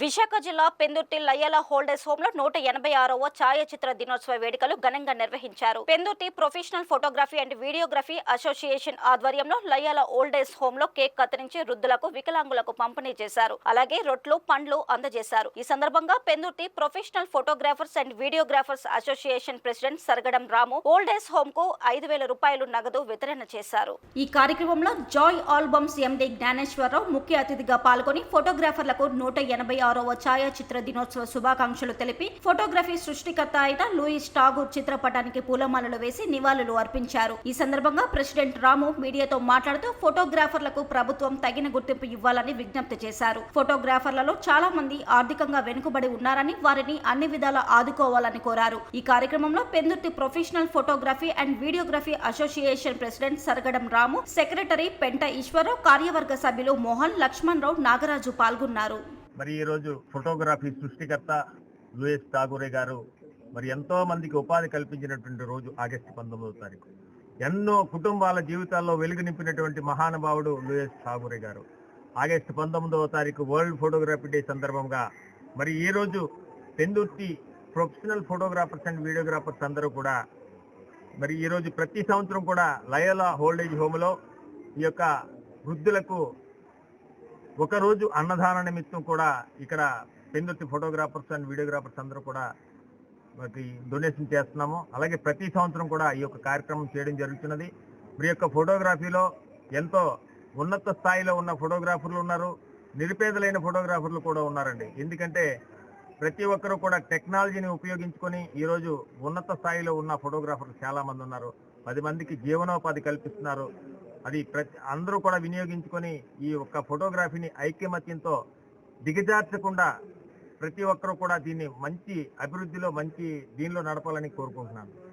విశాఖ జిల్లా Pendurthi లయ్యాల holders home లో 186వ ఛాయాచిత్ర దినోత్సవ వేడుకలు ఘనంగా నిర్వహించారు. Pendurthi professional photography and videography association ఆధ్వర్యంలో లయ్యాల ఓల్డేజ్ హోమ్ లో కేక్ కత్తిరించి వృద్ధులకు, వికలాంగులకు పంపిణీ చేశారు. అలాగే రొట్లు, పండ్లు అందజేశారు. ఈ సందర్భంగా Pendurthi professional photographers and videographers association president Saragadam Ramu old age home కు 5,000 రూపాయలు నగదు వితరణ చేశారు. ఈ కార్యక్రమంలో జాయ్ ఆల్బమ్స్ ఎండి జ్ఞానేశ్వరరావు ముఖ్య అతిథిగా పాల్గొని ఫోటోగ్రాఫర్లకు 186వ ఛాయాచిత్ర దినోత్సవ శుభాకాంక్షలు తెలిపి ఫోటోగ్రఫీ సృష్టికర్త అయిన లూయిస్ టాగూర్ చిత్రపటానికి పూలమాలలు వేసి నివాళులు అర్పించారు. ఈ సందర్భంగా ప్రెసిడెంట్ రాము మీడియాతో మాట్లాడుతూ ఫోటోగ్రాఫర్లకు ప్రభుత్వం తగిన గుర్తింపు ఇవ్వాలని విజ్ఞప్తి చేశారు. ఫోటోగ్రాఫర్లలో చాలా మంది ఆర్థికంగా వెనుకబడి ఉన్నారని, వారిని అన్ని విధాలా ఆదుకోవాలని కోరారు. ఈ కార్యక్రమంలో Pendurthi professional photography and videography association president Saragadam Ramu, secretary పెంట ఈశ్వరరావు, కార్యవర్గ సభ్యులు మోహన్, లక్ష్మణ్ రావు, నాగరాజు పాల్గొన్నారు. మరి ఈ రోజు ఫోటోగ్రఫీ సృష్టికర్త లూయిస్ టాగూరే గారు మరి ఎంతో మందికి ఉపాధి కల్పించినటువంటి రోజు ఆగస్టు 19వ తారీఖు. ఎన్నో కుటుంబాల జీవితాల్లో వెలుగు నింపినటువంటి మహానుభావుడు లూయిస్ టాగూరే గారు. ఆగస్టు 19వ తారీఖు వరల్డ్ ఫోటోగ్రఫీ డే సందర్భంగా మరి ఈ రోజు Pendurthi professional photographers and videographers అందరూ కూడా మరి ఈ రోజు ప్రతి సంవత్సరం కూడా లయోలా ఓల్డేజ్ హోమ్లో ఈ యొక్క వృద్ధులకు ఒకరోజు అన్నదాన నిమిత్తం కూడా ఇక్కడ పెందుర్తి ఫోటోగ్రాఫర్స్ అండ్ వీడియోగ్రాఫర్స్ అందరూ కూడా మనకి డొనేషన్ చేస్తున్నాము. అలాగే ప్రతి సంవత్సరం కూడా ఈ యొక్క కార్యక్రమం చేయడం జరుగుతున్నది. మీ యొక్క ఫోటోగ్రఫీలో ఎంతో ఉన్నత స్థాయిలో ఉన్న ఫోటోగ్రాఫర్లు ఉన్నారు, నిరుపేదలైన ఫోటోగ్రాఫర్లు కూడా ఉన్నారండి. ఎందుకంటే ప్రతి ఒక్కరూ కూడా టెక్నాలజీని ఉపయోగించుకొని ఈరోజు ఉన్నత స్థాయిలో ఉన్న ఫోటోగ్రాఫర్లు చాలా మంది ఉన్నారు. 10 మందికి జీవనోపాధి కల్పిస్తున్నారు. అది అందరూ కూడా వినియోగించుకొని ఈ ఒక్క ఫోటోగ్రఫీని ఐక్యమత్యంతో దిగజార్చకుండా ప్రతి ఒక్కరూ కూడా దీన్ని మంచి అభివృద్ధిలో, మంచి దీనిలో నడపాలని కోరుకుంటున్నాను.